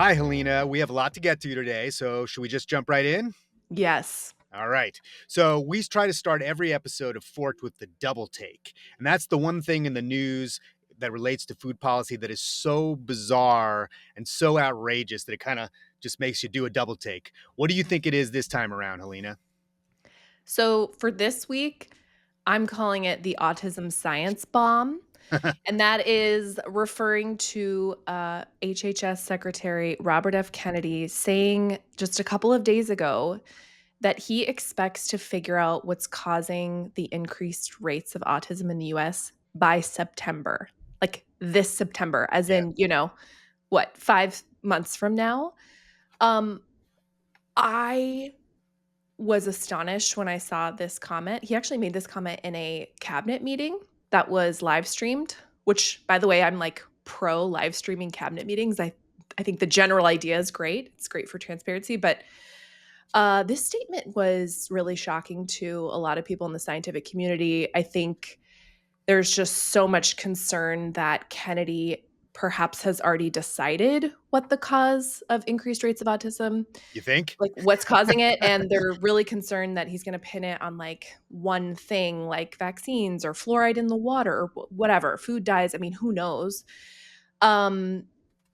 Hi, Helena. We have a lot to get to today, so should we just jump right in? Yes. All right. So we try to start every episode of Forked with the double take. And that's the one thing in the news that relates to food policy that is so bizarre and so outrageous that it kind of just makes you do a double take. What do you think it is this time around, Helena? So for this week, I'm calling it the autism science bomb. And that is referring to HHS Secretary Robert F. Kennedy saying just a couple of days ago that he expects to figure out what's causing the increased rates of autism in the US by September, like this September, as Yeah. in, what, 5 months from now? Um, I was astonished when I saw this comment. He actually made this comment in a cabinet meeting that was live streamed, which by the way, I'm like pro live streaming cabinet meetings. I think the general idea is great. It's great for transparency, but this statement was really shocking to a lot of people in the scientific community. I think there's just so much concern that Kennedy perhaps has already decided what the cause of increased rates of autism, You think? like what's causing it, and they're really concerned that he's going to pin it on like one thing like vaccines or fluoride in the water or whatever, food dyes. I mean, who knows? Um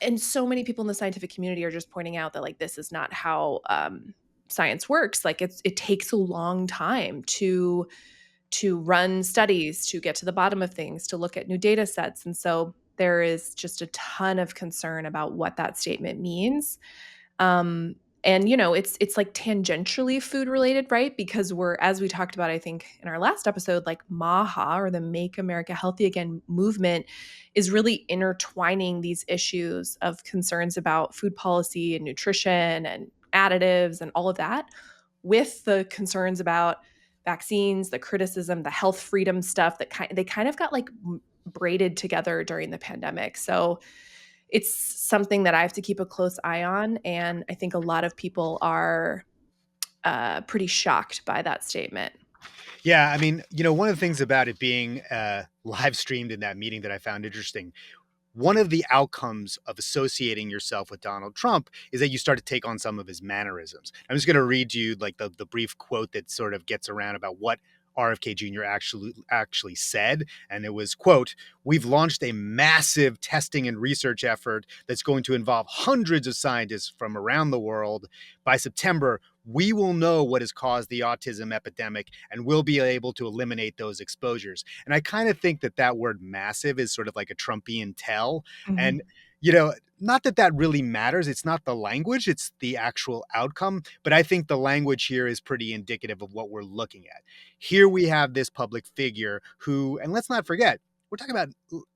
and so many people in the scientific community are just pointing out that like this is not how science works. Like it takes a long time to run studies, to get to the bottom of things, to look at new data sets. And so there is just a ton of concern about what that statement means. Um, and it's like tangentially food related, right? Because we're, as we talked about, I think in our last episode, like MAHA, or the Make America Healthy Again movement, is really intertwining these issues of concerns about food policy and nutrition and additives and all of that with the concerns about vaccines, the criticism, the health freedom stuff that they kind of got like braided together during the pandemic. So it's something that I have to keep a close eye on, and I think a lot of people are pretty shocked by that statement. Yeah, I mean, one of the things about it being live streamed in that meeting that I found interesting, one of the outcomes of associating yourself with Donald Trump is that you start to take on some of his mannerisms. I'm just going to read you like the brief quote that sort of gets around about what RFK Jr. actually said, and it was, quote, "We've launched a massive testing and research effort that's going to involve hundreds of scientists from around the world. By September, we will know what has caused the autism epidemic and we'll be able to eliminate those exposures." And I kind of think that word massive is sort of like a Trumpian tell. And, Mhm. not that that really matters. It's not the language, it's the actual outcome. But I think the language here is pretty indicative of what we're looking at. Here we have this public figure who, and let's not forget, we're talking about,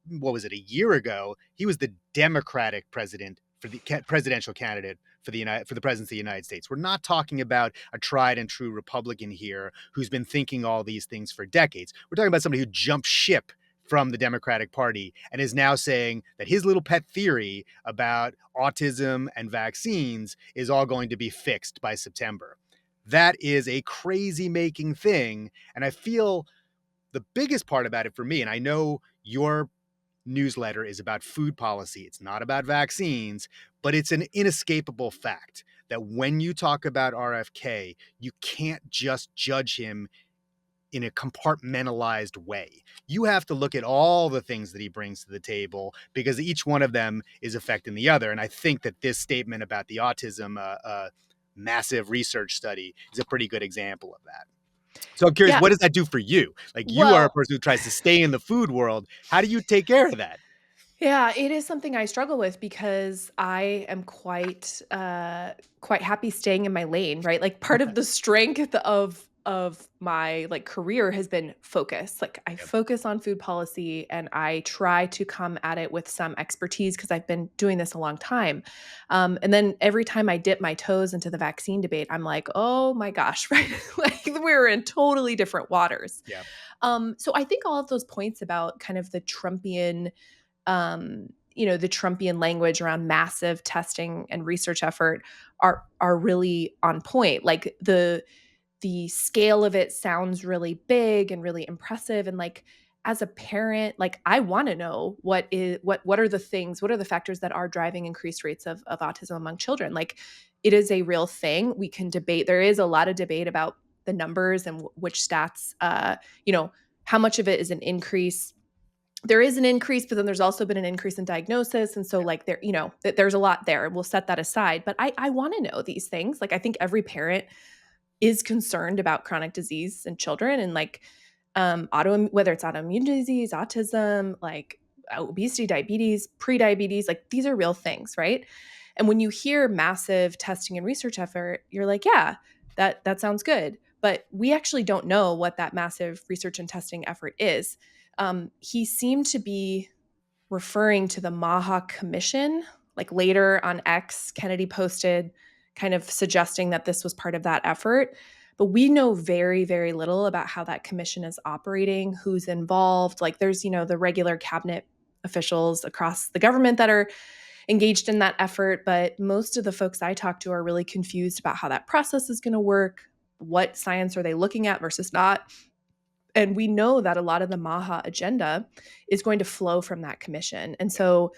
what was it, a year ago? He was the Democratic presidential candidate for the presidency of the United States. We're not talking about a tried and true Republican here who's been thinking all these things for decades. We're talking about somebody who jumped ship from the Democratic Party and is now saying that his little pet theory about autism and vaccines is all going to be fixed by September. That is a crazy making thing. And I feel the biggest part about it for me, and I know your newsletter is about food policy, it's not about vaccines, but it's an inescapable fact that when you talk about RFK, you can't just judge him in a compartmentalized way. You have to look at all the things that he brings to the table because each one of them is affecting the other. And I think that this statement about the autism massive research study is a pretty good example of that. So I'm curious, Yeah. what does that do for you? Like, you are a Well, person who tries to stay in the food world. How do you take care of that? yeah, it is something I struggle with because I am quite happy staying in my lane, right? Like part of the strength of my like career has been focus. Like I Yep. focus on food policy and I try to come at it with some expertise because I've been doing this a long time. And then every time I dip my toes into the vaccine debate, I'm like, oh my gosh, right? Like we're in totally different waters. Yeah. So I think all of those points about kind of the Trumpian the Trumpian language around massive testing and research effort are really on point. Like the scale of it sounds really big and really impressive, and like as a parent, like I want to know what are the things, what are the factors that are driving increased rates of autism among children. Like it is a real thing. We can debate. There is a lot of debate about the numbers and which stats, you know, how much of it is an increase. There is an increase, but then there's also been an increase in diagnosis. And so like there, you know, there's a lot there. We'll set that aside. But I want to know these things. Like I think every parent is concerned about chronic disease in children and like whether it's autoimmune disease, autism, like obesity, diabetes, pre-diabetes, like these are real things, right? And when you hear massive testing and research effort, you're like, yeah, that sounds good. But we actually don't know what that massive research and testing effort is. He seemed to be referring to the MAHA commission. Like later on X, Kennedy posted kind of suggesting that this was part of that effort. But we know very, very little about how that commission is operating, who's involved. Like there's, you know, the regular cabinet officials across the government that are engaged in that effort. But most of the folks I talk to are really confused about how that process is going to work. What science are they looking at versus not? And we know that a lot of the MAHA agenda is going to flow from that commission. And so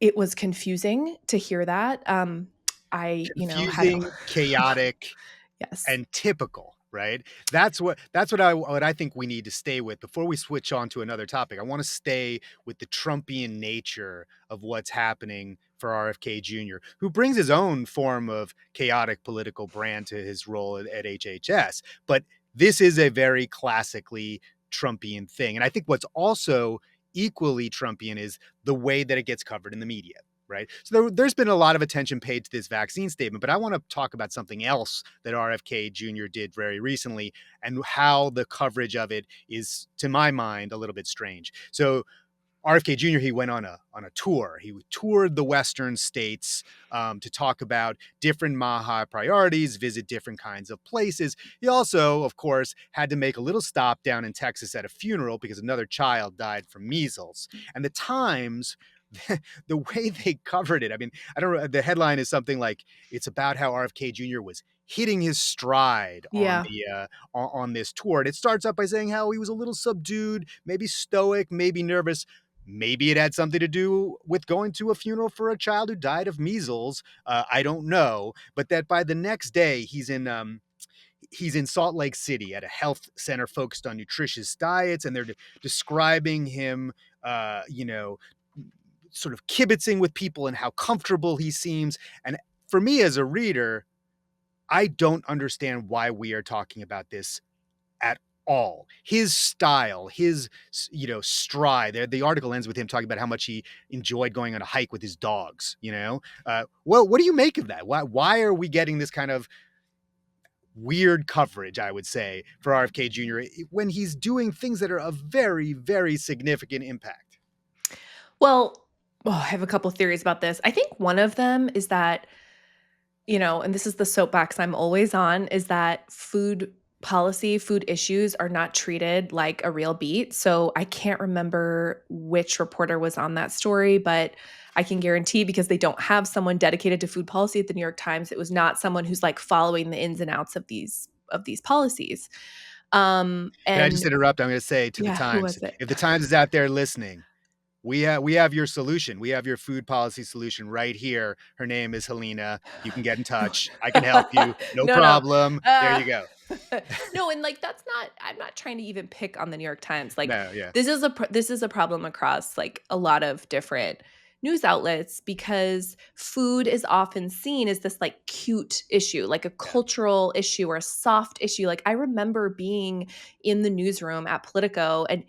it was confusing to hear that. Had Confusing, chaotic, yes. and typical, right? That's what I think we need to stay with before we switch on to another topic. I want to stay with the Trumpian nature of what's happening for RFK Jr., who brings his own form of chaotic political brand to his role at HHS. But this is a very classically Trumpian thing. And I think what's also equally Trumpian is the way that it gets covered in the media. Right. So there's been a lot of attention paid to this vaccine statement, but I want to talk about something else that RFK Jr. did very recently and how the coverage of it is, to my mind, a little bit strange. So RFK Jr. he went on a tour. He toured the Western states to talk about different MAHA priorities, visit different kinds of places. He also, of course, had to make a little stop down in Texas at a funeral because another child died from measles. And the Times, the way they covered it, I mean, I don't know. The headline is something like it's about how RFK Jr. was hitting his stride on Yeah. the on this tour. And it starts up by saying how he was a little subdued, maybe stoic, maybe nervous. Maybe it had something to do with going to a funeral for a child who died of measles. I don't know, but that by the next day he's in Salt Lake City at a health center focused on nutritious diets, and they're describing him, you know, sort of kibitzing with people and how comfortable he seems. And for me as a reader, I don't understand why we are talking about this at all. His style, his stride. The article ends with him talking about how much he enjoyed going on a hike with his dogs. What do you make of that? Why are we getting this kind of weird coverage, I would say, for RFK Jr. when he's doing things that are of very, very significant impact? Well, I have a couple theories about this. I think one of them is that, you know, and this is the soapbox I'm always on, is that food policy, food issues are not treated like a real beat. So I can't remember which reporter was on that story, but I can guarantee because they don't have someone dedicated to food policy at the New York Times, it was not someone who's like following the ins and outs of these policies. Can I just And interrupt? I'm going to say to the yeah, who Times, was it? if the Times is out there listening, we have your solution. We have your food policy solution right here. Her name is Helena. You can get in touch. I can help you. No No, no. problem. There Uh, you go. no, and like that's not. I'm not trying to even pick on the New York Times. Like No, yeah. this is a problem across like a lot of different news outlets because food is often seen as this like cute issue, like a Yeah. cultural issue or a soft issue. Like I remember being in the newsroom at Politico and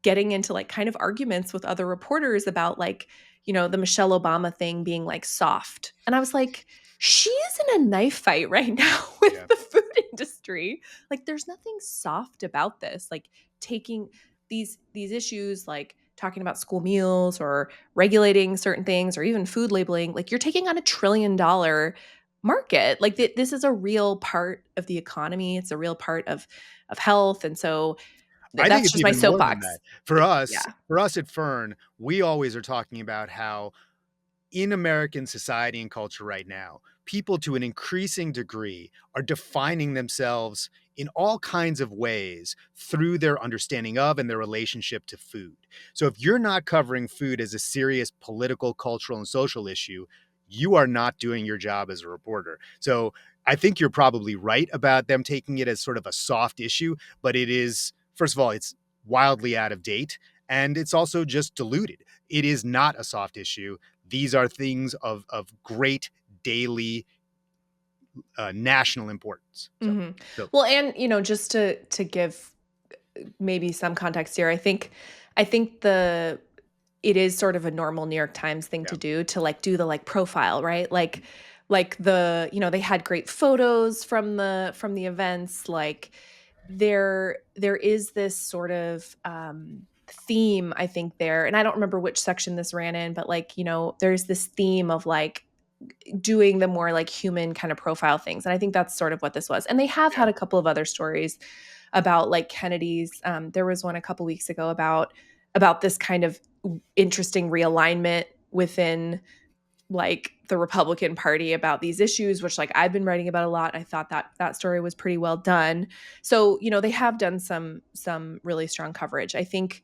getting into like kind of arguments with other reporters about like, you know, the Michelle Obama thing being like soft. And I was like, she is in a knife fight right now with Yeah. the food industry. Like there's nothing soft about this. Like taking these issues like talking about school meals or regulating certain things or even food labeling, like you're taking on $1 trillion market. Like this is a real part of the economy. It's a real part of health. And so I think that's it's just my even more than soapbox. that. For Yeah. us, for us at Fern, we always are talking about how in American society and culture right now, people to an increasing degree are defining themselves in all kinds of ways through their understanding of and their relationship to food. So if you're not covering food as a serious political, cultural, and social issue, you are not doing your job as a reporter. So I think you're probably right about them taking it as sort of a soft issue, but it is, first of all, it's wildly out of date, and it's also just diluted. It is not a soft issue. These are things of great daily national importance. So Well, and just to give maybe some context here, I think the it is sort of a normal New York Times thing yeah, to do, to like do the like profile, right? Like the they had great photos from the events. Like there is this sort of theme, I think, there, and I don't remember which section this ran in, but like there's this theme of like doing the more like human kind of profile things, and I think that's sort of what this was. And they have yeah, had a couple of other stories about like Kennedy's. There was one a couple weeks ago about this kind of interesting realignment within like the Republican Party about these issues, which like I've been writing about a lot. I thought that that story was pretty well done. So they have done some really strong coverage. I think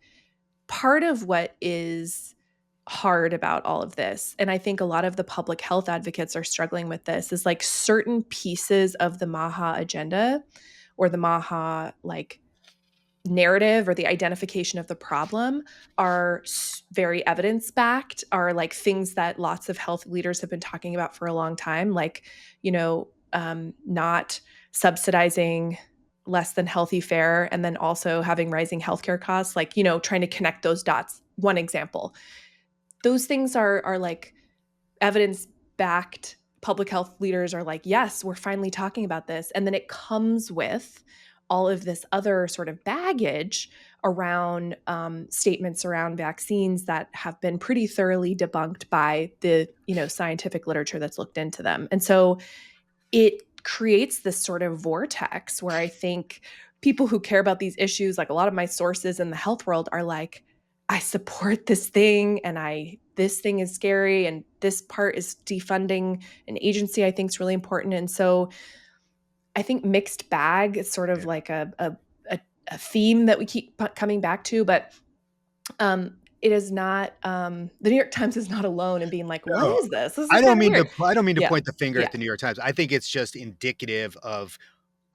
part of what is hard about all of this, and I think a lot of the public health advocates are struggling with this, is like certain pieces of the MAHA agenda or the MAHA like narrative or the identification of the problem are very evidence backed, are like things that lots of health leaders have been talking about for a long time, like not subsidizing less than healthy fare, and then also having rising healthcare costs, like trying to connect those dots. One example, those things are like evidence backed. Public health leaders are like, yes, we're finally talking about this. And then it comes with all of this other sort of baggage around statements around vaccines that have been pretty thoroughly debunked by the scientific literature that's looked into them. And so it creates this sort of vortex where I think people who care about these issues, like a lot of my sources in the health world, are like, I support this thing, and this thing is scary, and this part is defunding an agency I think is really important. And so I think mixed bag is sort of yeah. like a theme that we keep coming back to, but it is not, the New York Times is not alone in being like, what No, is this? This is kind of weird. I don't mean to Yeah. point the finger Yeah. at the New York Times. I think it's just indicative of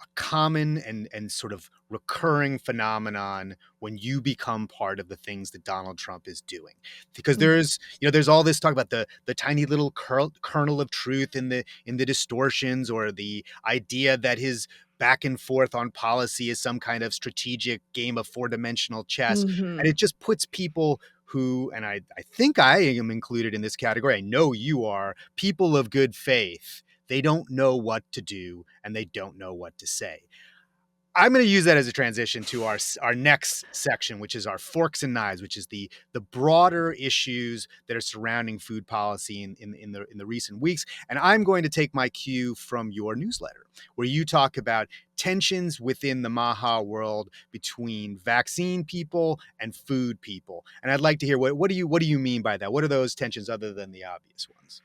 a common and sort of recurring phenomenon when you become part of the things that Donald Trump is doing. Because Mhm. there's all this talk about the tiny little kernel of truth in the distortions, or the idea that his back and forth on policy is some kind of strategic game of four-dimensional chess. And Mhm. it just puts people who, and I think I am included in this category, I know you are, people of good faith. They don't know what to do, and they don't know what to say. I'm going to use that as a transition to our next section, which is our forks and knives, which is the broader issues that are surrounding food policy in the recent weeks. And I'm going to take my cue from your newsletter, where you talk about tensions within the MAHA world between vaccine people and food people. And I'd like to hear what do you mean by that? What are those tensions other than the obvious ones?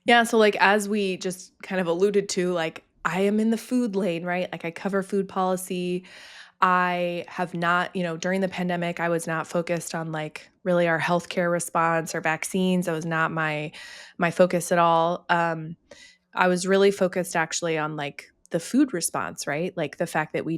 Yeah, so like as we just kind of alluded to, like I am in the food lane, right? Like I cover food policy. I have not, during the pandemic, I was not focused on like really our healthcare response or vaccines. That was not my focus at all. I was really focused actually on like the food response, right? Like the fact that we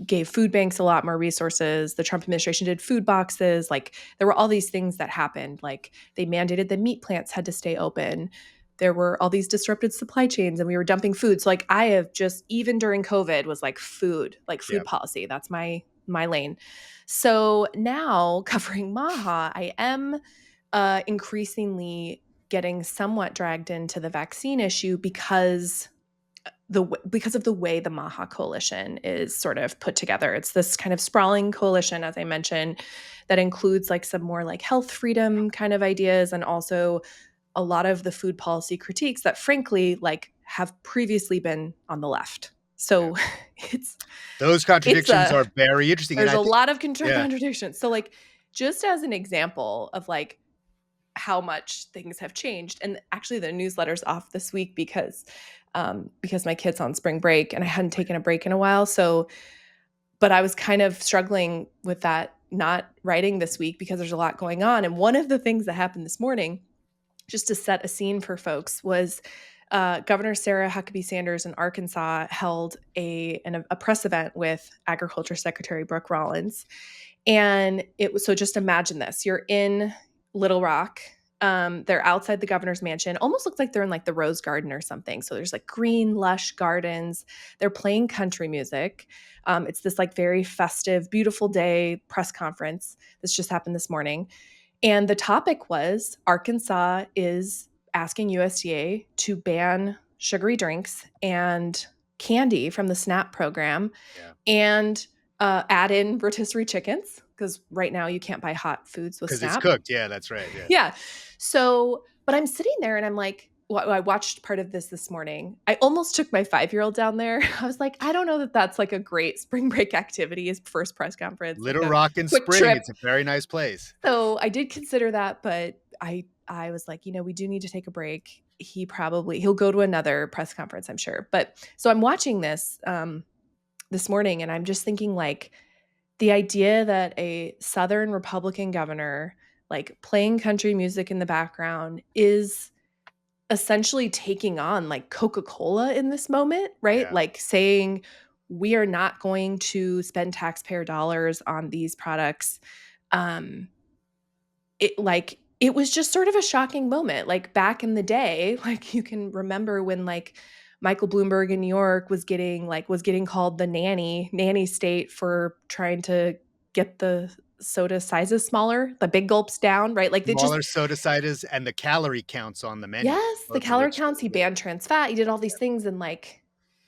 gave food banks a lot more resources. The Trump administration did food boxes. Like there were all these things that happened. Like they mandated that meat plants had to stay open. There were all these disrupted supply chains, and we were dumping food. So like I have just, even during COVID, was like Yeah, food policy. That's my lane. So now covering MAHA, I am increasingly getting somewhat dragged into the vaccine issue because of the way the MAHA coalition is sort of put together. It's this kind of sprawling coalition, as I mentioned, that includes like some more like health freedom kind of ideas, and also a lot of the food policy critiques that frankly like have previously been on the left. yeah. So it's Those it's contradictions a are very interesting, and there's I a think, lot of yeah, contradictions. So like just as an example of like how much things have changed. And actually, the newsletter's off this week because my kid's on spring break and I hadn't taken a break in a while. So, but I was kind of struggling with that, not writing this week because there's a lot going on. And one of the things that happened this morning, just to set a scene for folks, was Governor Sarah Huckabee Sanders in Arkansas held a press event with Agriculture Secretary Brooke Rollins. And it was, so just imagine this. You're in Little Rock. They're outside the governor's mansion. Almost looks like they're in like the Rose Garden or something. So there's like green, lush gardens. They're playing country music. It's this like very festive, beautiful day press conference. This just happened this morning. And the topic was Arkansas is asking USDA to ban sugary drinks and candy from the SNAP program, Yeah. and add in rotisserie chickens, because right now you can't buy hot foods with Because it's SNAP. cooked. Yeah, that's right. Yeah. Yeah. So, but I'm sitting there and I'm like, well, I watched part of this morning. I almost took my 5-year-old down there. I was like, I don't know that that's like a great spring break activity, his first press conference, like Little a Rock in quick spring. trip. It's a very nice place. So I did consider that, but I was like, we do need to take a break. He'll go to another press conference, I'm sure. But so I'm watching this morning and I'm just thinking, like, the idea that a Southern Republican governor, like playing country music in the background, is essentially taking on like Coca-Cola in this moment, right? Yeah. Like saying, we are not going to spend taxpayer dollars on these products. Um, it was just sort of a shocking moment. Like back in the day, like you can remember when like Michael Bloomberg in New York was getting called the nanny state for trying to get the soda sizes smaller, the big gulps down, right? Like they just, Smaller soda ciders and the calorie counts on the menu, yes, the both of calorie which counts, he banned trans fat, he did all these things. And like,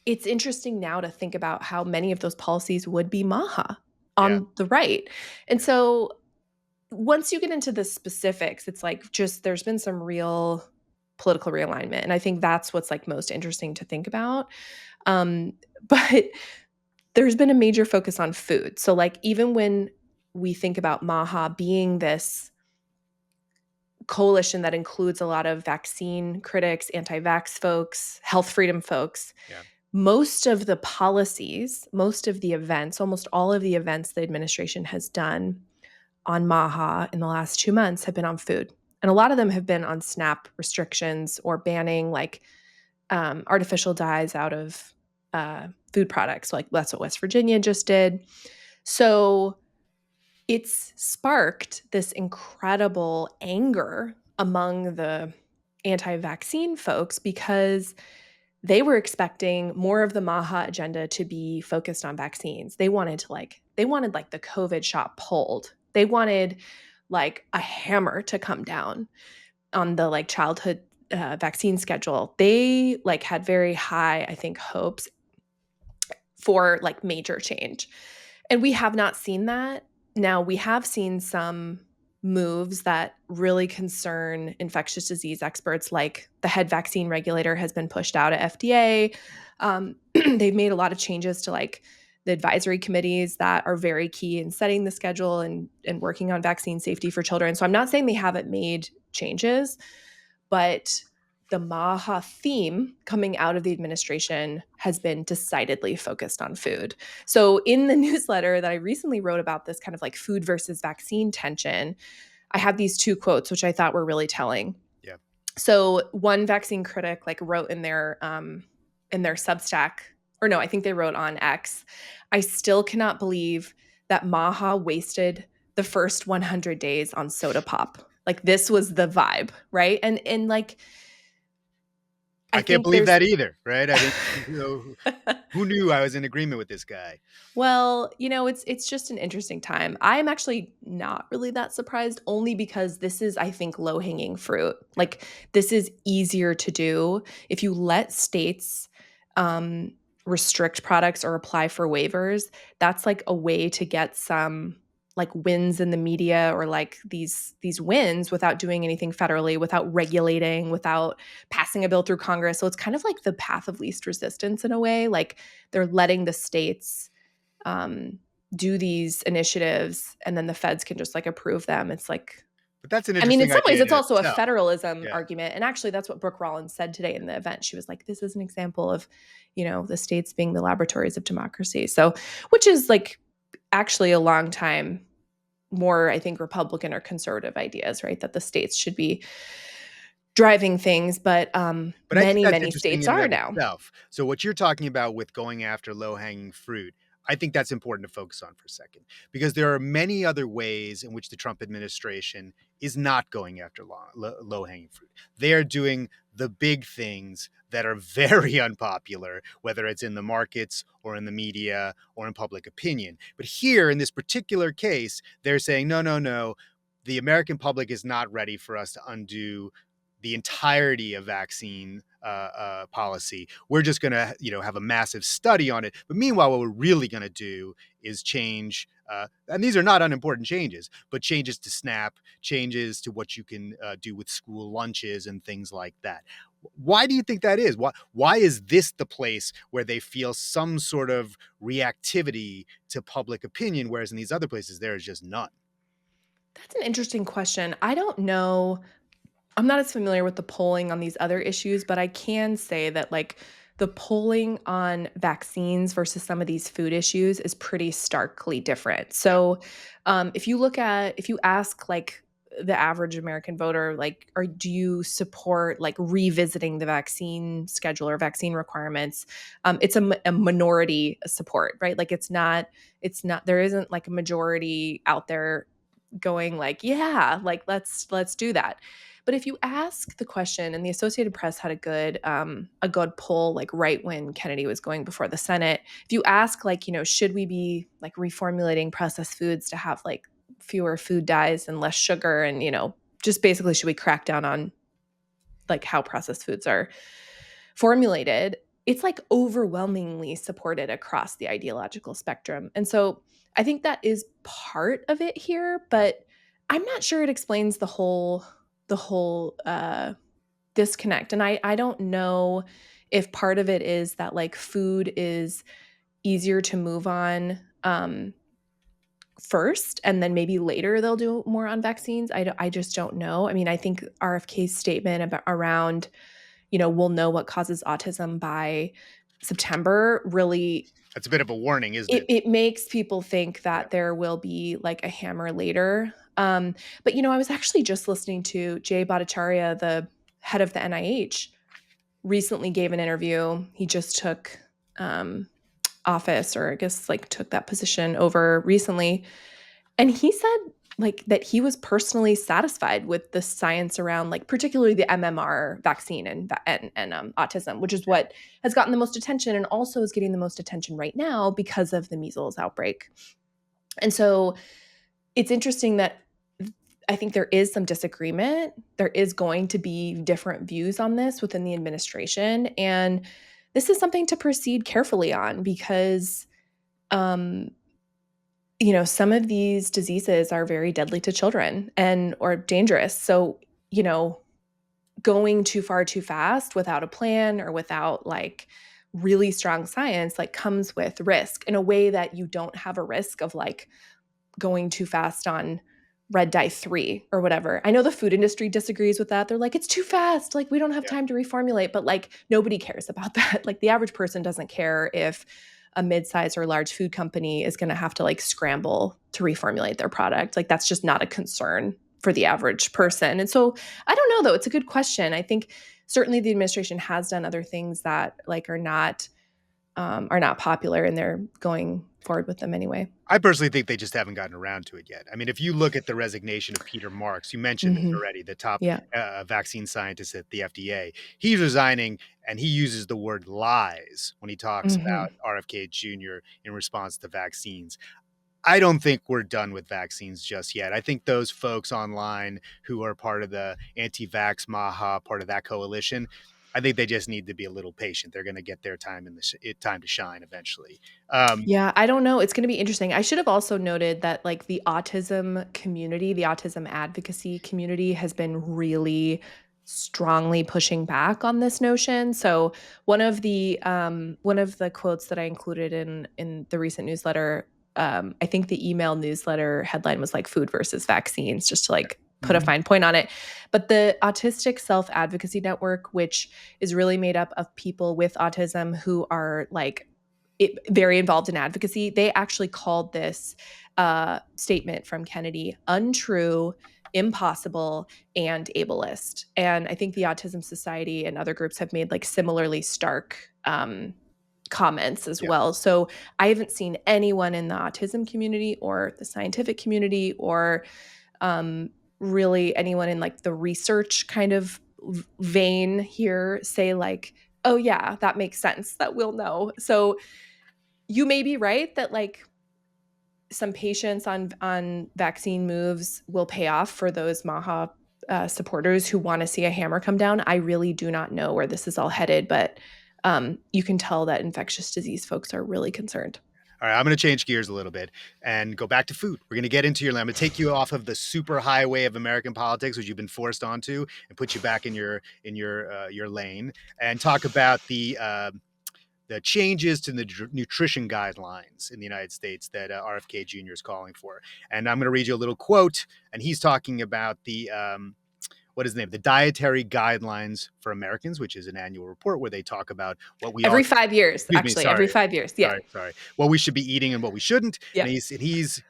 it's interesting now to think about how many of those policies would be MAHA yeah, on the right. And yeah, so once you get into the specifics, it's like just there's been some real political realignment. And I think that's what's like most interesting to think about. Um, but there's been a major focus on food. So like even when we think about MAHA being this coalition that includes a lot of vaccine critics, anti-vax folks, health freedom folks, yeah. most of the policies, most of the events, almost all of the events the administration has done on MAHA in the last 2 months have been on food. And a lot of them have been on SNAP restrictions or banning like artificial dyes out of food products. Like that's what West Virginia just did. So it's sparked this incredible anger among the anti-vaccine folks because they were expecting more of the MAHA agenda to be focused on vaccines. They wanted the COVID shot pulled. They wanted like a hammer to come down on the like childhood vaccine schedule. They like had very high, I think, hopes for like major change. And we have not seen that. Now, we have seen some moves that really concern infectious disease experts, like the head vaccine regulator has been pushed out at FDA. They've made a lot of changes to like the advisory committees that are very key in setting the schedule and working on vaccine safety for children. So I'm not saying they haven't made changes, but the MAHA theme coming out of the administration has been decidedly focused on food. So in the newsletter that I recently wrote about this kind of like food versus vaccine tension, I have these 2 quotes, which I thought were really telling. Yeah. So one vaccine critic like wrote in their Substack, or no, I think they wrote on X, "I still cannot believe that MAHA wasted the first 100 days on soda pop." Like this was the vibe, right? And like I I can't think believe there's that either, right? I think, who knew I was in agreement with this guy? well, it's just an interesting time. I am actually not really that surprised, only because this is, I think, low-hanging fruit. Yeah. Like this is easier to do if you let states um, restrict products or apply for waivers. That's like a way to get some like wins in the media, or like these wins without doing anything federally, without regulating, without passing a bill through Congress. So it's kind of like the path of least resistance in a way. Like they're letting the states um, do these initiatives and then the feds can just like approve them. It's like But that's an I mean, in interesting some ways, idea it's in also a itself. federalism Yeah. argument. And actually, that's what Brooke Rollins said today in the event. She was like, this is an example of, the states being the laboratories of democracy. So, which is like actually a long time more, I think, Republican or conservative ideas, right? That the states should be driving things. But But I think many, that's many interesting states in and are of now. itself. So what you're talking about with going after low-hanging fruit, I think that's important to focus on for a second, because there are many other ways in which the Trump administration is not going after low-hanging fruit. They are doing the big things that are very unpopular, whether it's in the markets or in the media or in public opinion. But here, in this particular case, they're saying, no, no, no, the American public is not ready for us to undo the entirety of vaccine policy. We're just going to, have a massive study on it. But meanwhile, what we're really going to do is change. And these are not unimportant changes, but changes to SNAP, changes to what you can do with school lunches and things like that. Why do you think that is? Why is this the place where they feel some sort of reactivity to public opinion, whereas in these other places there is just none? That's an interesting question. I don't know. I'm not as familiar with the polling on these other issues, but I can say that like the polling on vaccines versus some of these food issues is pretty starkly different. Yeah. So, if you ask like the average American voter, like, or do you support like revisiting the vaccine schedule or vaccine requirements? It's a minority support, right? Like, there isn't like a majority out there going like, yeah, like let's do that. But if you ask the question, and the Associated Press had a good poll like right when Kennedy was going before the Senate, if you ask like, should we be like reformulating processed foods to have like fewer food dyes and less sugar, and just basically should we crack down on like how processed foods are formulated, it's like overwhelmingly supported across the ideological spectrum. And so I think that is part of it here, Yeah. but I'm not sure it explains the whole disconnect. And I don't know if part of it is that like food is easier to move on first, and then maybe later they'll do more on vaccines. I just don't know. I mean, I think RFK's statement around we'll know what causes autism by September really That's a bit of a warning, isn't it, it? it makes people think Yeah. that there will be like a hammer later. But I was actually just listening to Jay Bhattacharya, the head of the NIH, recently gave an interview. He just took office, or I guess like took that position over recently. And he said like that he was personally satisfied with the science around like particularly the MMR vaccine and autism, which is what has gotten the most attention and also is getting the most attention right now because of the measles outbreak. And so it's interesting that I think there is some disagreement. There is going to be different views on this within the administration, and this is something to proceed carefully on because um some of these diseases are very deadly to children and or dangerous. So, going too far too fast without a plan or without like really strong science like comes with risk in a way that you don't have a risk of like going too fast on red dye 3 or whatever. I know the food industry disagrees with that. They're like, it's too fast. Like, we don't have Yeah. time to reformulate. But like, nobody cares about that. Like, the average person doesn't care if a mid-size or large food company is going to have to like scramble to reformulate their product. Like, that's just not a concern for the average person. And so I don't know though. It's a good question. I think certainly the administration has done other things that like are not popular, and they're going forward with them anyway. I personally think they just haven't gotten around to it yet. I mean, if you look at the resignation of Peter Marks, you mentioned it Mhm. already, the top Yeah. vaccine scientist at the FDA. He's resigning, and he uses the word lies when he talks Mhm. about RFK Jr. in response to vaccines. I don't think we're done with vaccines just yet. I think those folks online who are part of the anti-vax MAHA, part of that coalition, I think they just need to be a little patient. They're going to get their time time to shine eventually. Um, Yeah, I don't know. It's going to be interesting. I should have also noted that like the autism community, the autism advocacy community has been really strongly pushing back on this notion. So one of the quotes that I included in the recent newsletter, I think the email newsletter headline was like food versus vaccines, just to like put a fine point on it. But the Autistic Self Advocacy Network, which is really made up of people with autism who are like very involved in advocacy, they actually called this statement from Kennedy untrue, impossible, and ableist. And I think the Autism Society and other groups have made like similarly stark comments as Yeah. well. So I haven't seen anyone in the autism community or the scientific community or really anyone in like the research kind of vein here say like, oh yeah, that makes sense, that we'll know. So you may be right that like some patience on vaccine moves will pay off for those MAHA supporters who want to see a hammer come down. I really do not know where this is all headed, but you can tell that infectious disease folks are really concerned. All right, I'm going to change gears a little bit and go back to food. We're going to get into I'm going to take you off of the super highway of American politics, which you've been forced onto, and put you back in your lane, and talk about the changes to the nutrition guidelines in the United States that RFK Jr. is calling for. And I'm going to read you a little quote, and he's talking about what is the name? The Dietary Guidelines for Americans, which is an annual report where they talk about what we all. Every 5 years, Excuse me, actually, every sorry. 5 years. Yeah. Sorry. What we should be eating and what we shouldn't. Yeah. And he's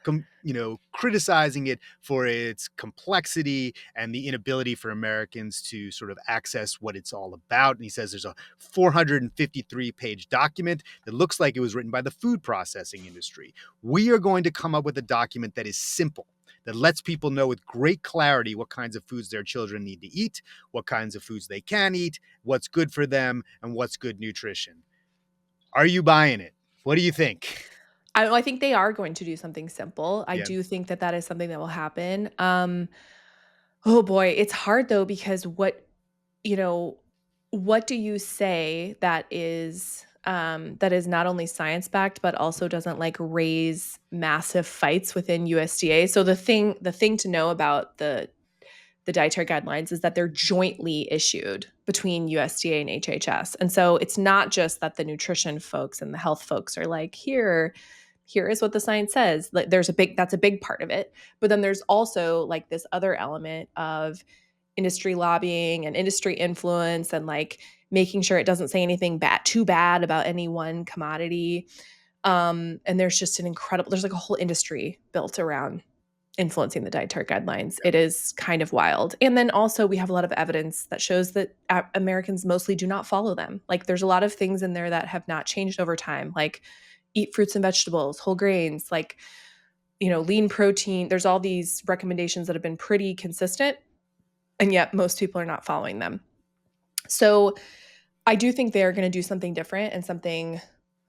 criticizing it for its complexity and the inability for Americans to sort of access what it's all about. And he says there's a 453-page document that looks like it was written by the food processing industry. We are going to come up with a document that is simple, that lets people know with great clarity what kinds of foods their children need to eat, what kinds of foods they can eat, what's good for them, and what's good nutrition. Are you buying it? What do you think? I think they are going to do something simple. I Yeah. do think that is something that will happen. Oh boy, it's hard though, because what do you say that is not only science backed but also doesn't like raise massive fights within USDA? So the thing to know about the dietary guidelines is that they're jointly issued between USDA and HHS. And so it's not just that the nutrition folks and the health folks are like, here is what the science says. Like that's a big part of it. But then there's also like this other element of industry lobbying and industry influence and like making sure it doesn't say anything too bad about any one commodity. And there's just there's like a whole industry built around influencing the dietary guidelines. It is kind of wild. And then also we have a lot of evidence that shows that Americans mostly do not follow them. Like there's a lot of things in there that have not changed over time, like eat fruits and vegetables, whole grains, like, lean protein. There's all these recommendations that have been pretty consistent, and yet most people are not following them. So I do think they're going to do something different and something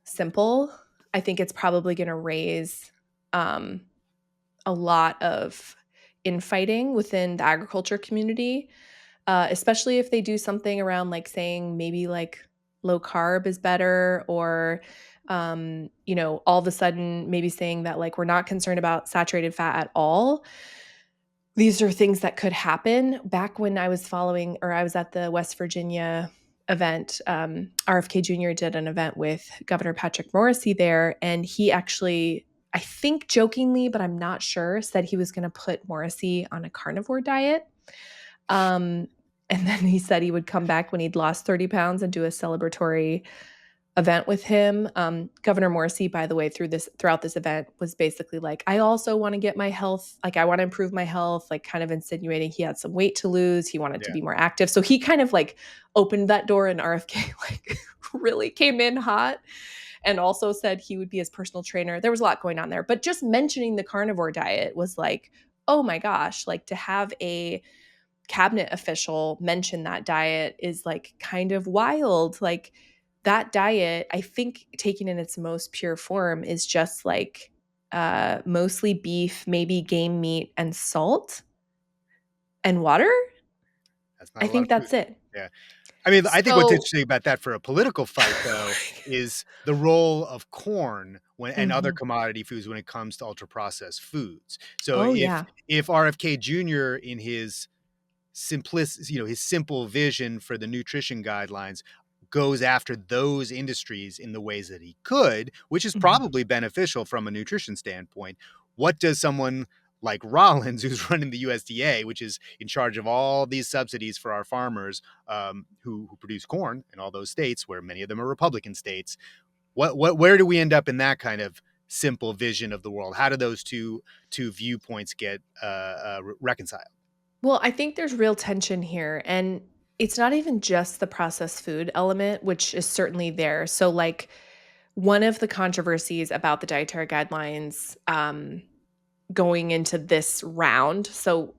simple. I think it's probably going to raise a lot of infighting within the agriculture community, especially if they do something around like saying maybe like low carb is better, or all of a sudden maybe saying that like we're not concerned about saturated fat at all. These are things that could happen. Back when I was at the West Virginia event, RFK Jr. did an event with Governor Patrick Morrisey there, and he actually, I think jokingly, but I'm not sure, said he was going to put Morrisey on a carnivore diet. And then he said he would come back when he'd lost 30 pounds and do a celebratory event with him. Governor Morrisey, by the way, throughout this event was basically like, I also want to get my health, like I want to improve my health, like kind of insinuating he had some weight to lose. He wanted to be more active. So he kind of like opened that door, and RFK like really came in hot and also said he would be his personal trainer. There was a lot going on there, but just mentioning the carnivore diet was like, oh my gosh, like to have a cabinet official mention that diet is like kind of wild. Like that diet, I think taken in its most pure form, is just like mostly beef, maybe game meat and salt and water. That's not I a lot think of food. that's it. Yeah. I mean, I think what's So, interesting about that for a political fight, though, is the role of corn and other commodity foods when it comes to ultra processed foods. So oh yeah. if RFK Jr. in his his simple vision for the nutrition guidelines goes after those industries in the ways that he could, which is probably beneficial from a nutrition standpoint, what does someone like Rollins, who's running the USDA, which is in charge of all these subsidies for our farmers who produce corn in all those states, where many of them are Republican states. Where do we end up in that kind of simple vision of the world? How do those two viewpoints get reconciled? Well, I think there's real tension here, and it's not even just the processed food element, which is certainly there. So, like, one of the controversies about the dietary guidelines going into this round. So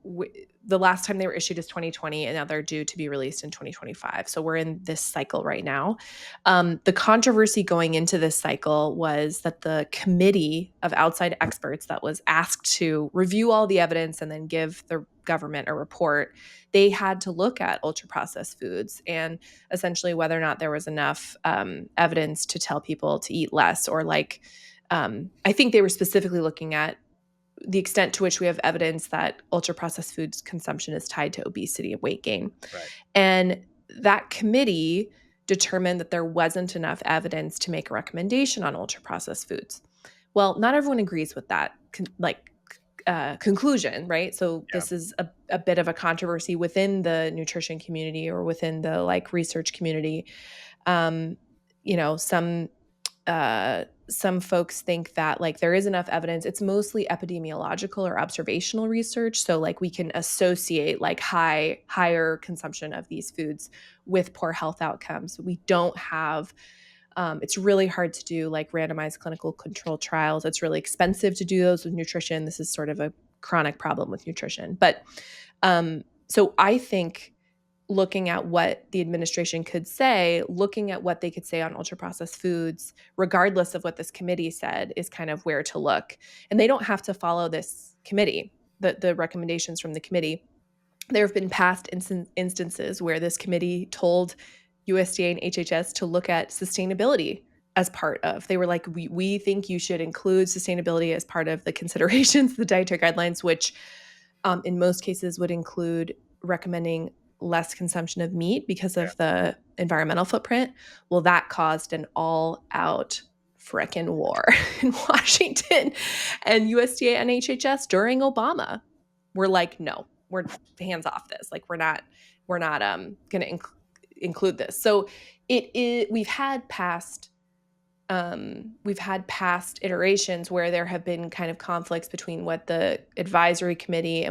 the last time they were issued is 2020, and now they're due to be released in 2025. So we're in this cycle right now. The controversy going into this cycle was that the committee of outside experts that was asked to review all the evidence and then give the government a report, they had to look at ultra processed foods and essentially whether or not there was enough evidence to tell people to eat less, or like I think they were specifically looking at the extent to which we have evidence that ultra processed foods consumption is tied to obesity and weight gain. Right. And that committee determined that there wasn't enough evidence to make a recommendation on ultra processed foods. Well, not everyone agrees with that conclusion, right? So Yeah. this is a bit of a controversy within the nutrition community or within the like research community. Um, you know, some folks think that like there is enough evidence. It's mostly epidemiological or observational research. So like we can associate like higher consumption of these foods with poor health outcomes. We don't have it's really hard to do like randomized clinical control trials. It's really expensive to do those with nutrition. This is sort of a chronic problem with nutrition. But so I think looking at what the administration could say, looking at what they could say on ultra processed foods, regardless of what this committee said, is kind of where to look. And they don't have to follow this committee, the recommendations from the committee. There have been past instances where this committee told USDA and HHS to look at sustainability as part of. They were like, we think you should include sustainability as part of the considerations, the dietary guidelines, which in most cases would include recommending less consumption of meat because of the environmental footprint. Well, that caused an all-out frickin' war in Washington. And USDA and HHS during Obama were like, no, we're hands off this. Like we're not going to include this. So we've had past iterations where there have been kind of conflicts between what the advisory committee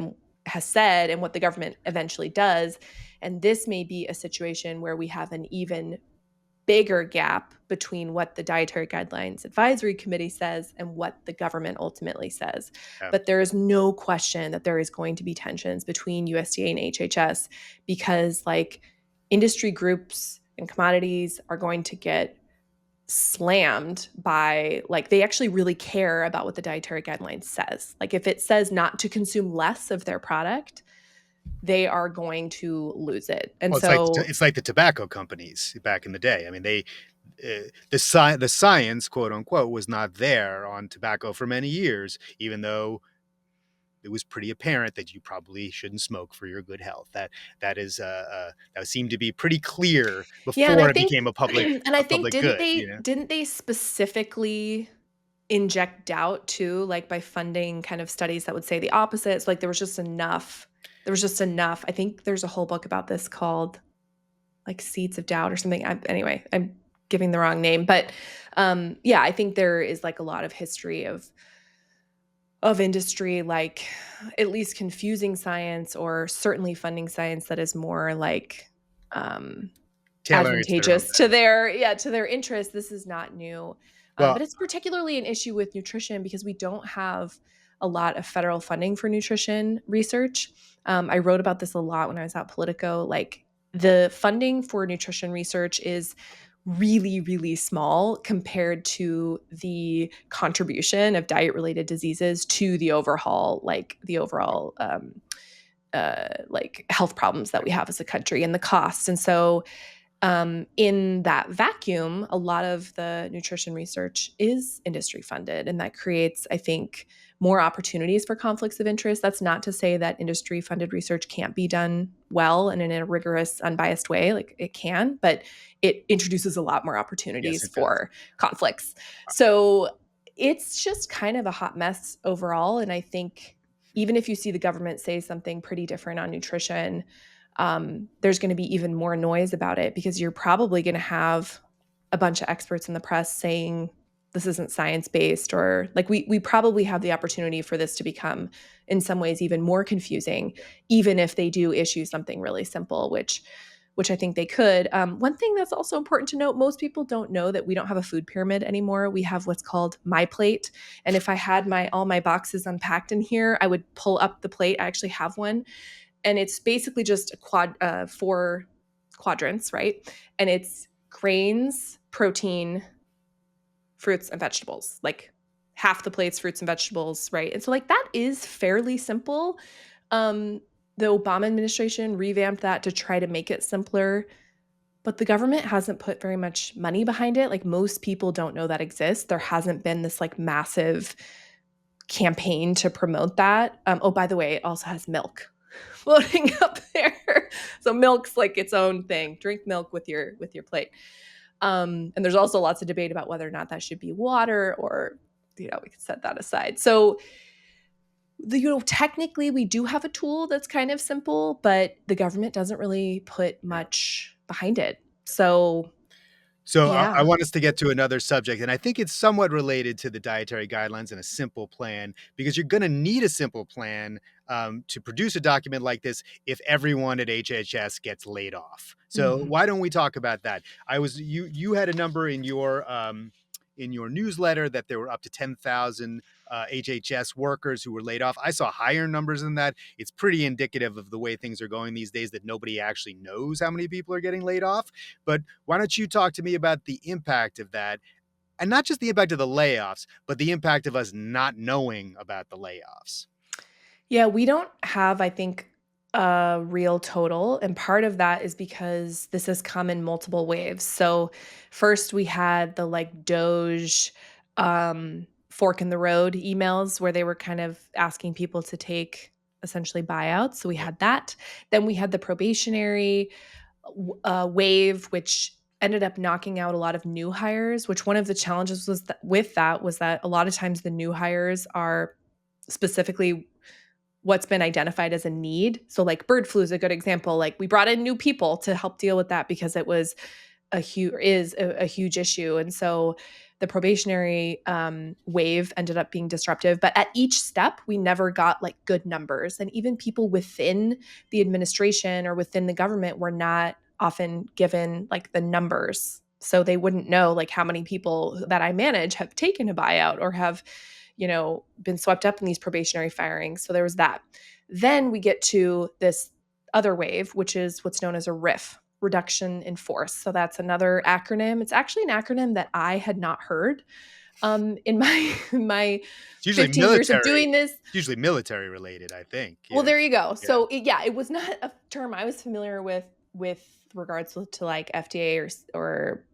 has said and what the government eventually does. And this may be a situation where we have an even bigger gap between what the Dietary Guidelines Advisory Committee says and what the government ultimately says. Yeah. But there is no question that there is going to be tensions between USDA and HHS because like industry groups and commodities are going to get slammed by like they actually really care about what the dietary guidelines says. Like if it says not to consume less of their product, they are going to lose it. And well, it's like the tobacco companies back in the day. I mean, the science, quote unquote, was not there on tobacco for many years, even though it was pretty apparent that you probably shouldn't smoke for your good health. That seemed to be pretty clear and before I it think became a public and I think good. You know, didn't they specifically inject doubt too, like by funding kind of studies that would say the opposite? So like there was just enough. I think there's a whole book about this called like Seeds of Doubt or something. Anyway, I'm giving the wrong name, but yeah, I think there is like a lot of history of industry, like at least confusing science or certainly funding science that is more like advantageous to their interests. This is not new. But it's particularly an issue with nutrition because we don't have a lot of federal funding for nutrition research. I wrote about this a lot when I was at Politico. Like the funding for nutrition research is really, really small compared to the contribution of diet-related diseases to the overall like health problems that we have as a country and the costs. And so in that vacuum, a lot of the nutrition research is industry funded, and that creates, I think, more opportunities for conflicts of interest. That's not to say that industry funded research can't be done well and in a rigorous, unbiased way. Like it can, but it introduces a lot more opportunities for conflicts. So it's just kind of a hot mess overall. And I think even if you see the government say something pretty different on nutrition, there's going to be even more noise about it because you're probably going to have a bunch of experts in the press saying this isn't science based, or like we probably have the opportunity for this to become in some ways even more confusing, even if they do issue something really simple, which I think they could. One thing that's also important to note, most people don't know that we don't have a food pyramid anymore. We have what's called My Plate. And if I had all my boxes unpacked in here, I would pull up the plate. I actually have one. And it's basically just four quadrants, right? And it's grains, protein, fruits, and vegetables. Like half the plate's fruits and vegetables, right? And so like that is fairly simple. Um, the Obama administration revamped that to try to make it simpler, but the government hasn't put very much money behind it. Like most people don't know that exists. There hasn't been this like massive campaign to promote that. Oh, by the way, it also has milk floating up there. So milk's like its own thing. Drink milk with your plate. And there's also lots of debate about whether or not that should be water, or we can set that aside. So technically we do have a tool that's kind of simple, but the government doesn't really put much behind it. So So I yeah. want us to get to another subject, and I think it's somewhat related to the dietary guidelines and a simple plan, because you're going to need a simple plan to produce a document like this if everyone at HHS gets laid off. So Mhm. why don't we talk about that? You had a number in your newsletter that there were up to 10,000 HHS workers who were laid off. I saw higher numbers than that. It's pretty indicative of the way things are going these days that nobody actually knows how many people are getting laid off. But why don't you talk to me about the impact of that? And not just the impact of the layoffs, but the impact of us not knowing about the layoffs. Yeah, we don't have, I think, a real total. And part of that is because this has come in multiple waves. So, first we had the like Doge fork in the road emails where they were kind of asking people to take essentially buyouts. So, we Yep. had that. Then we had the probationary wave, which ended up knocking out a lot of new hires, which one of the challenges was with that was that a lot of times the new hires are specifically what's been identified as a need. So like bird flu is a good example. Like we brought in new people to help deal with that because it was a huge issue. And so the probationary wave ended up being disruptive. But at each step, we never got like good numbers. And even people within the administration or within the government were not often given like the numbers. So they wouldn't know like how many people that I manage have taken a buyout or have been swept up in these probationary firings. So there was that. Then we get to this other wave, which is what's known as a RIF, reduction in force. So that's another acronym. It's actually an acronym that I had not heard in my It's usually 15 years of military. doing this. It's usually military related, I think. Well, Yeah. there you go. Yeah. So it was not a term I was familiar with regards to like FDA or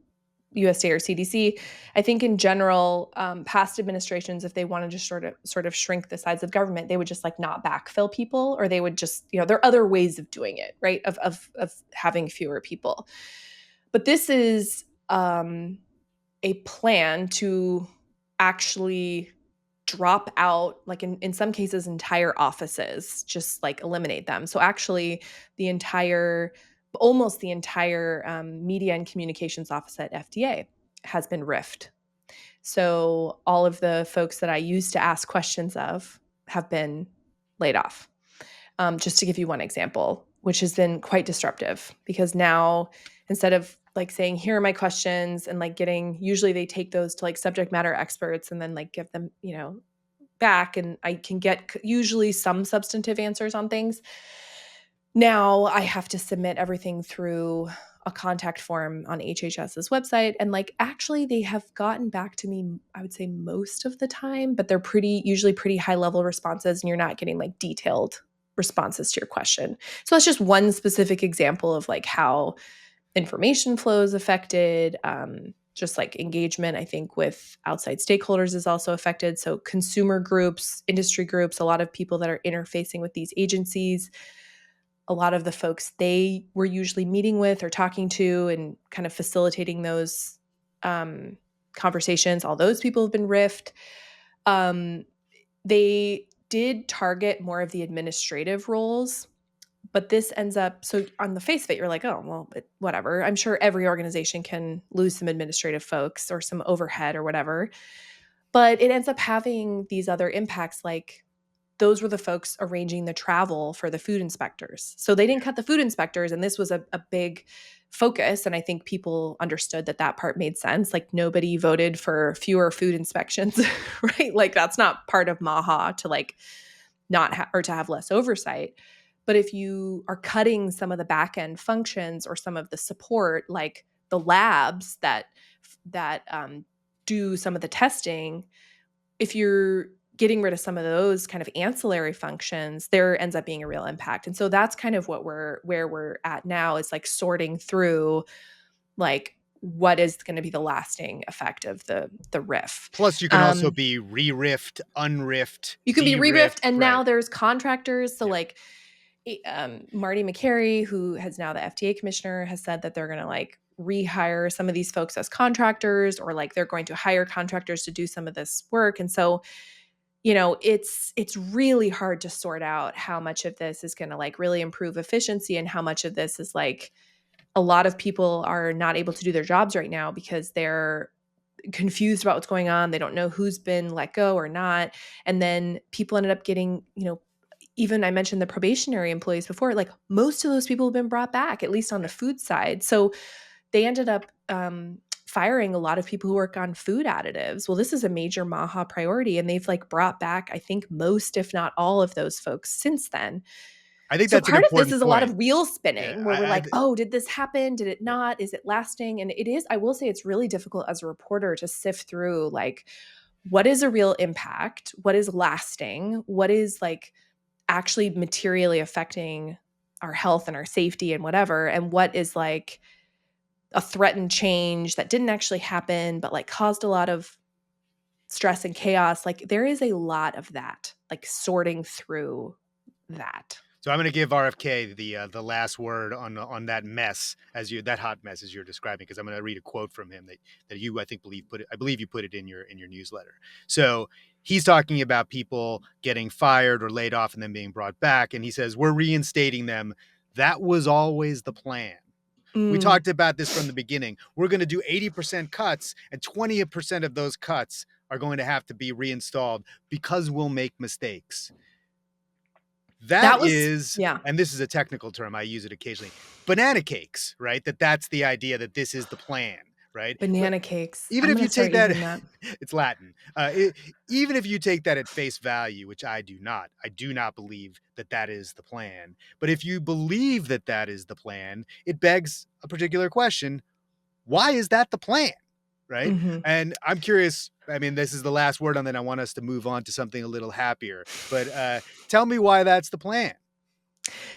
USDA or CDC. I think in general, past administrations, if they wanted to sort of shrink the size of government, they would just like not backfill people, or they would just, there are other ways of doing it, right? Of having fewer people. But this is a plan to actually drop out, like in some cases, entire offices, just like eliminate them. So actually, almost the entire media and communications office at FDA has been riffed. So all of the folks that I used to ask questions of have been laid off. Just to give you one example, which has been quite disruptive because now instead of like saying, here are my questions and like usually they take those to like subject matter experts and then like give them, back and I can get usually some substantive answers on things. Now I have to submit everything through a contact form on HHS's website. And like, actually, they have gotten back to me, I would say most of the time, but they're usually pretty high level responses and you're not getting like detailed responses to your question. So that's just one specific example of like how information flow is affected. Just like engagement, I think, with outside stakeholders is also affected. So consumer groups, industry groups, a lot of people that are interfacing with these agencies, a lot of the folks they were usually meeting with or talking to and kind of facilitating those conversations, all those people have been riffed. They did target more of the administrative roles, but this ends up, so on the face of it, you're like, oh, well, whatever. I'm sure every organization can lose some administrative folks or some overhead or whatever. But it ends up having these other impacts, like those were the folks arranging the travel for the food inspectors. So they didn't cut the food inspectors, and this was a big focus. And I think people understood that that part made sense. Like nobody voted for fewer food inspections, right? Like that's not part of MAHA to like not or to have less oversight. But if you are cutting some of the back end functions or some of the support, like the labs that do some of the testing, if you're getting rid of some of those kind of ancillary functions, there ends up being a real impact. And so that's kind of where we're at now, is like sorting through like what is going to be the lasting effect of the riff. Plus, you can also be re-riffed, unriffed, You can be re-riffed, de-riffed, and right? now there's contractors. So Yeah. like Marty McCary, who has now the FDA commissioner, has said that they're going to like rehire some of these folks as contractors, or like they're going to hire contractors to do some of this work. And so, you know, it's really hard to sort out how much of this is going to like really improve efficiency and how much of this is like a lot of people are not able to do their jobs right now because they're confused about what's going on. They don't know who's been let go or not. And then people ended up getting, you know, even I mentioned the probationary employees before, like most of those people have been brought back, at least on the food side. So they ended up firing a lot of people who work on food additives. Well, this is a major MAHA priority, and they've like brought back, I think, most, if not all of those folks since then. I think So that's an part of this important is a lot point. of wheel Yeah, spinning where we're like, oh, did this happen? Did it not? Is it lasting? And it is, I will say it's really difficult as a reporter to sift through like, what is a real impact? What is lasting? What is like actually materially affecting our health and our safety and whatever? And what is like a threatened change that didn't actually happen, but like caused a lot of stress and chaos? Like there is a lot of that, like sorting through that. So I'm going to give RFK the last word on that mess, that hot mess as you're describing, because I'm going to read a quote from him that you, I think, I believe you put it in your newsletter. So he's talking about people getting fired or laid off and then being brought back, and he says, we're reinstating them. That was always the plan. We talked about this from the beginning. We're going to do 80% cuts, and 20% of those cuts are going to have to be reinstalled because we'll make mistakes. That was, is, yeah. and this is a technical term, I use it occasionally, banana cakes, right? That's the idea that this is the plan, right? Banana cakes. Even I'm if going you to start take that, using that. it's Latin. Even if you take that at face value, which I do not believe that that is the plan. But if you believe that that is the plan, it begs a particular question. Why is that the plan? Right. Mm-hmm. And I'm curious. I mean, this is the last word, and then I want us to move on to something a little happier. But tell me why that's the plan.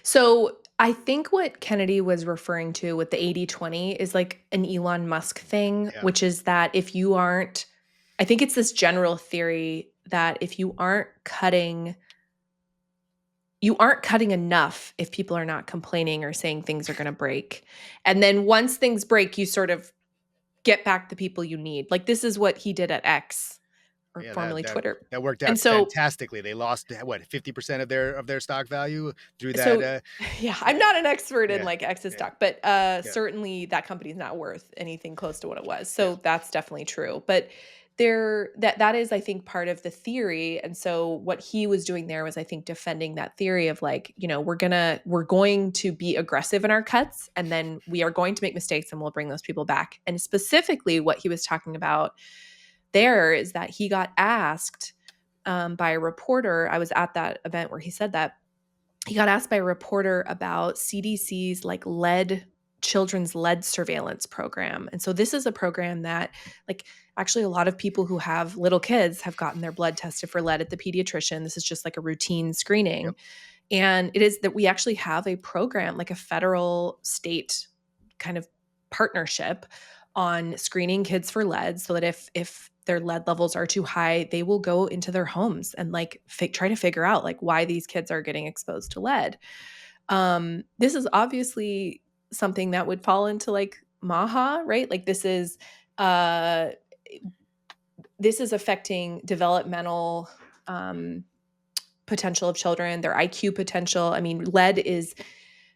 So I think what Kennedy was referring to with the 80-20 is like an Elon Musk thing, Yeah. which is that if you aren't, I think it's this general theory that if you aren't cutting enough if people are not complaining or saying things are going to break. And then once things break, you sort of get back the people you need. Like this is what he did at X, or formerly Twitter. That worked And out so fantastically. They lost what 50% of their stock value through so that. yeah, I'm not an expert in Yeah, like X's yeah, stock, but yeah, certainly that company's not worth anything close to what it was. yeah. So that's definitely true. But that is, I think, part of the theory. And so what he was doing there was, I think, defending that theory of like, you know, we're going to be aggressive in our cuts, and then we are going to make mistakes and we'll bring those people back. And specifically what he was talking about there is that he got asked by a reporter. I was at that event where he said that. He got asked by a reporter about CDC's like children's lead surveillance program. And so this is a program that like actually a lot of people who have little kids have gotten their blood tested for lead at the pediatrician. This is just like a routine screening. Yep. And it is that we actually have a program, like a federal state kind of partnership on screening kids for lead, so that if their lead levels are too high, they will go into their homes and like try to figure out like why these kids are getting exposed to lead. This is obviously something that would fall into like MAHA, right? Like this is affecting developmental potential of children, their IQ potential. I mean,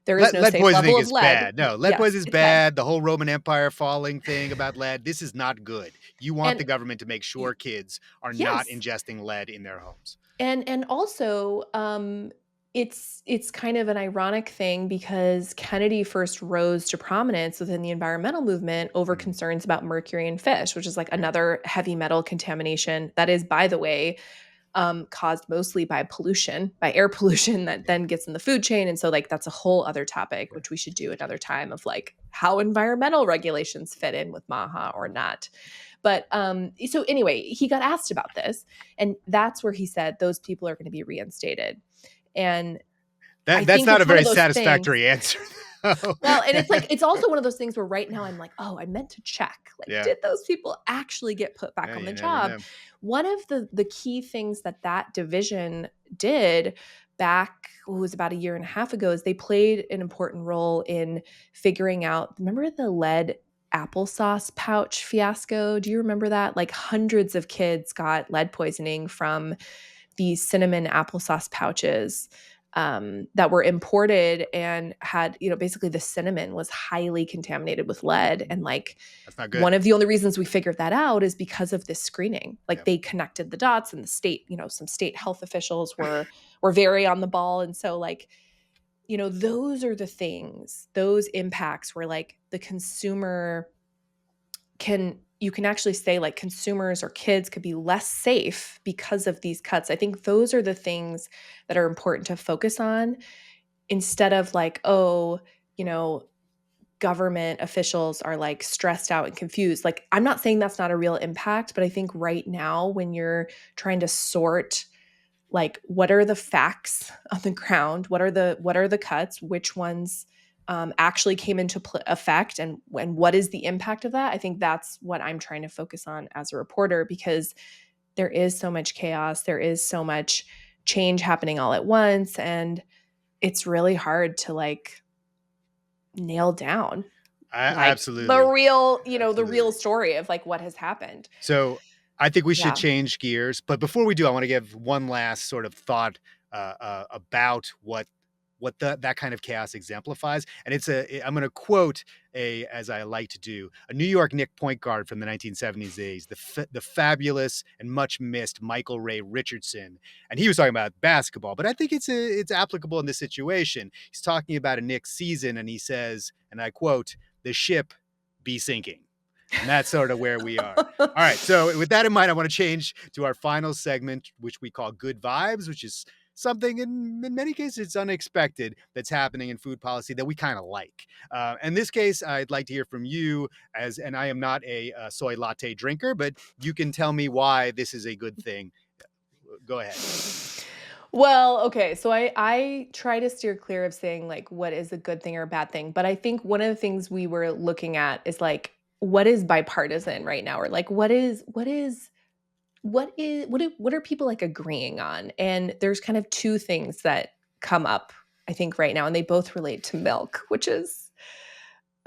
there is no Lead safe level poisoning of is lead. bad. No, lead Yes, poisoning is it's bad. bad. The whole Roman Empire falling thing about lead, this is not good. You want And the government to make y- sure kids are not yes. ingesting lead in their homes. And also, it's kind of an ironic thing because Kennedy first rose to prominence within the environmental movement over Mhm. concerns about mercury in fish, which is like Yeah, another heavy metal contamination that is, by the way, caused mostly by pollution, by air pollution that yeah, then gets in the food chain. And so, like, that's a whole other topic, sure. which we should do another time of like how environmental regulations fit in with MAHA or not. But so anyway, he got asked about this, and that's where he said those people are going to be reinstated. And I That's think not a it's one very of those things. satisfactory answer, though. Well, and it's like it's also one of those things where right now I'm like, oh, I meant to check. Like, Yeah. did those people actually get put back Yeah, on the you never job? know. One of the key things that that division did back, it was about a year and a half ago, is they played an important role in figuring out. Remember the lead applesauce pouch fiasco? Do you remember that? Like hundreds of kids got lead poisoning from these cinnamon applesauce pouches that were imported and had, basically the cinnamon was highly contaminated with lead. And like That's not good. one of the only reasons we figured that out is because of this screening. Like Yeah. they connected the dots and the state, some state health officials were very on the ball. And so like, those are the things, those impacts where like the consumer you can actually say like consumers or kids could be less safe because of these cuts. I think those are the things that are important to focus on instead of like, oh, you know, government officials are like stressed out and confused. Like, I'm not saying that's not a real impact, but I think right now when you're trying to sort like what are the facts on the ground, what are the cuts, which ones actually came into effect, and what is the impact of that, I think that's what I'm trying to focus on as a reporter, because there is so much chaos, there is so much change happening all at once, and it's really hard to like nail down like the Absolutely. real, the real Absolutely. story of like what has happened. So I think we should Yeah. change gears. But before we do, I want to give one last sort of thought about that kind of chaos exemplifies. And I'm going to quote as I like to do, a New York Knicks point guard from the 1970s days, the fabulous and much missed Michael Ray Richardson. And he was talking about basketball, but I think it's applicable in this situation. He's talking about a Knicks season, and he says, and I quote, "The ship be sinking." And that's sort of where we are. All right. So with that in mind, I want to change to our final segment, which we call Good Vibes, which is something in many cases it's unexpected that's happening in food policy that we kind of like. In this case, I'd like to hear from you and I am not a soy latte drinker, but you can tell me why this is a good thing. Go ahead. Well, okay. So I try to steer clear of saying like what is a good thing or a bad thing, but I think one of the things we were looking at is like what is bipartisan right now, or like what are people like agreeing on? And there's kind of two things that come up I think right now, and they both relate to milk, which is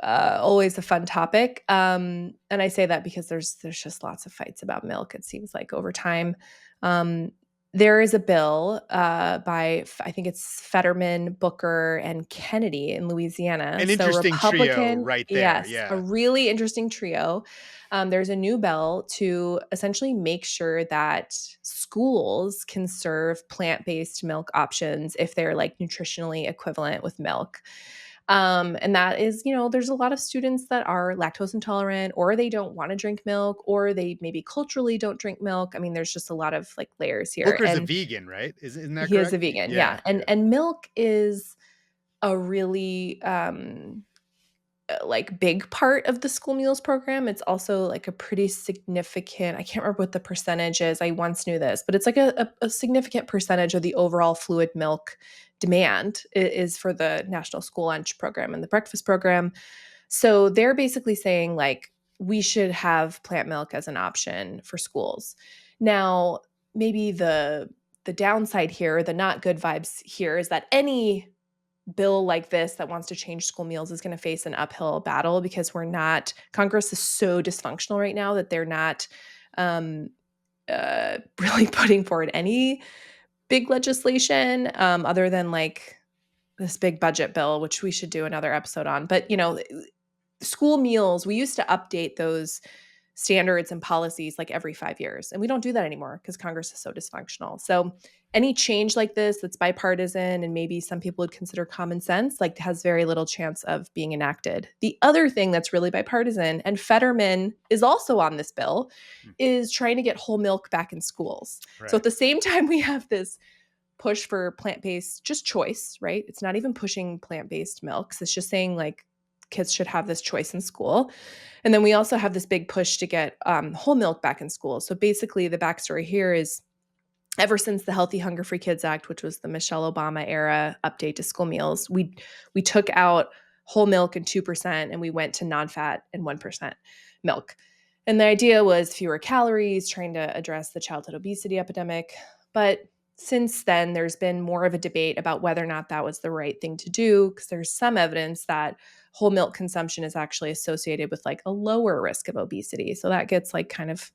always a fun topic. And I say that because there's just lots of fights about milk. It seems like over time, um, there is a bill by I think it's Fetterman, Booker, and Kennedy in Louisiana. An So interesting trio Republican, right there. yes, a Yeah. really interesting trio. There's a new bill to essentially make sure that schools can serve plant-based milk options if they're like nutritionally equivalent with milk. And that is, there's a lot of students that are lactose intolerant, or they don't want to drink milk, or they maybe culturally don't drink milk. I mean, there's just a lot of like layers here. Booker's a And vegan, right? Isn't that he is correct? a vegan, Yeah. yeah. And Yeah. and milk is a really like big part of the school meals program. It's also like a pretty significant, I can't remember what the percentage is. I once knew this, but it's like a significant percentage of the overall fluid milk demand is for the National School Lunch Program and the breakfast program. So they're basically saying like we should have plant milk as an option for schools. Now, maybe the downside here, the not good vibes here, is that any bill like this that wants to change school meals is going to face an uphill battle because Congress is so dysfunctional right now that they're not um, really putting forward any big legislation, other than like this big budget bill, which we should do another episode on. But, school meals, we used to update those standards and policies like every 5 years. And we don't do that anymore because Congress is so dysfunctional. So any change like this that's bipartisan and maybe some people would consider common sense, like has very little chance of being enacted. The other thing that's really bipartisan, and Fetterman is also on this bill, is trying to get whole milk back in schools. Right. So at the same time, we have this push for plant-based, just choice, right? It's not even pushing plant-based milks. It's just saying like kids should have this choice in school. And then we also have this big push to get whole milk back in school. So basically the backstory here is ever since the Healthy Hunger Free Kids Act, which was the Michelle Obama era update to school meals, we took out whole milk and 2% and we went to non-fat and 1% milk. And the idea was fewer calories, trying to address the childhood obesity epidemic. But since then, there's been more of a debate about whether or not that was the right thing to do, because there's some evidence that whole milk consumption is actually associated with like a lower risk of obesity. So that gets like kind of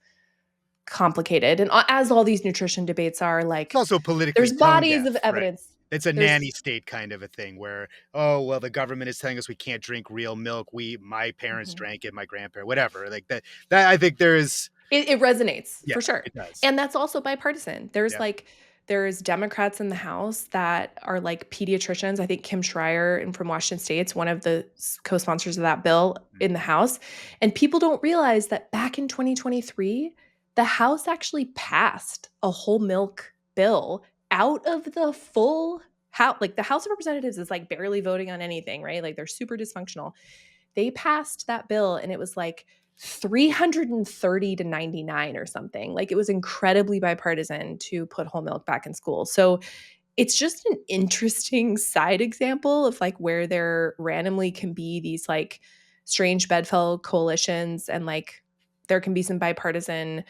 complicated. And as all these nutrition debates are, like, It's also politically there's bodies tone-deaf, of evidence. Right? It's a nanny state kind of a thing where, oh, well, the government is telling us we can't drink real milk. My parents drank it, my grandparents, whatever. Like that I think there is. It resonates for sure. It does. And that's also bipartisan. There's Democrats in the House that are like pediatricians. I think Kim Schreier from Washington State's one of the co-sponsors of that bill in the House. And people don't realize that back in 2023, the House actually passed a whole milk bill out of the full House. Like the House of Representatives is like barely voting on anything, right? Like they're super dysfunctional. They passed that bill and it was like 330 to 99 or something. Like it was incredibly bipartisan to put whole milk back in school. So it's just an interesting side example of like where there randomly can be these like strange bedfellow coalitions and like there can be some bipartisan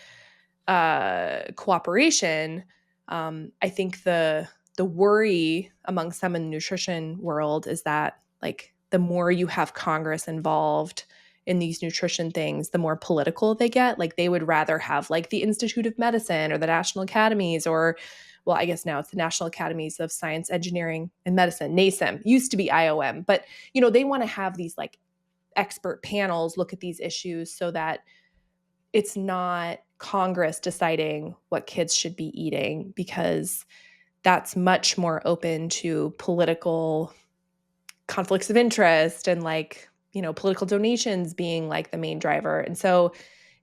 cooperation. I think the worry among some in the nutrition world is that like the more you have Congress involved in these nutrition things, the more political they get. Like they would rather have like the Institute of Medicine or the National Academies or, well, I guess now it's the National Academies of Science, Engineering, and Medicine, NASEM, used to be IOM. But, they want to have these like expert panels look at these issues so that it's not Congress deciding what kids should be eating, because that's much more open to political conflicts of interest and like, political donations being like the main driver. And so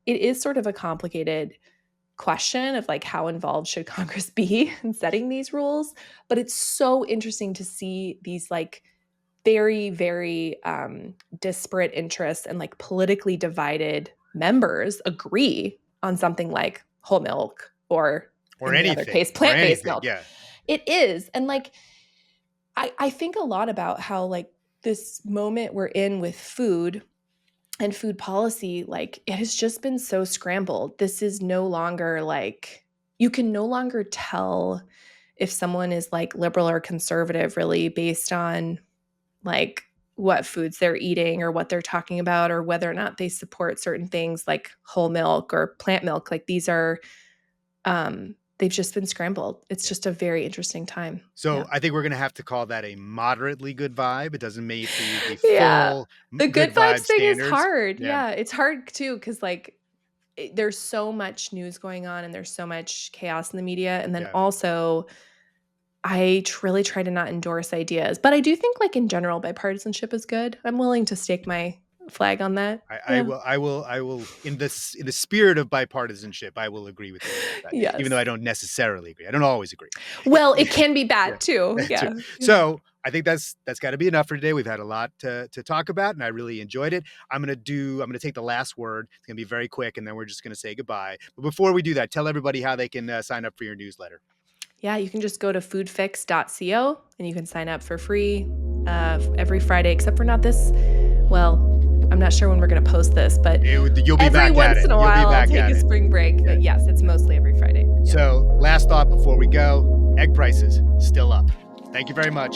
it is sort of a complicated question of like how involved should Congress be in setting these rules. But it's so interesting to see these like very, very disparate interests and like politically divided members agree on something like whole milk or in anything, the other case, plant-based milk. Yeah. It is. And like, I think a lot about how like this moment we're in with food and food policy, like it has just been so scrambled. This is no longer like, you can no longer tell if someone is like liberal or conservative really based on like what foods they're eating or what they're talking about or whether or not they support certain things like whole milk or plant milk. Like these are, they've just been scrambled. It's just a very interesting time. So I think we're going to have to call that a moderately good vibe. It doesn't make the full the good vibes thing standards. Is hard. Yeah, it's hard too because like there's so much news going on and there's so much chaos in the media. And then also I really try to not endorse ideas. But I do think like in general, bipartisanship is good. I'm willing to stake my flag on that. I will in the spirit of bipartisanship, I will agree with you with that, yes. Even though I don't necessarily agree. I don't always agree. Well, it can be bad too. Yeah. So I think that's got to be enough for today. We've had a lot to talk about and I really enjoyed it. I'm going to take the last word. It's going to be very quick and then we're just going to say goodbye. But before we do that, tell everybody how they can sign up for your newsletter. Yeah, you can just go to foodfix.co and you can sign up for free every Friday, except for not this. Well, I'm not sure when we're going to post this, but you'll be every back once at it. in a while I'll take a spring break. But yes, it's mostly every Friday. So last thought before we go, egg prices still up. Thank you very much.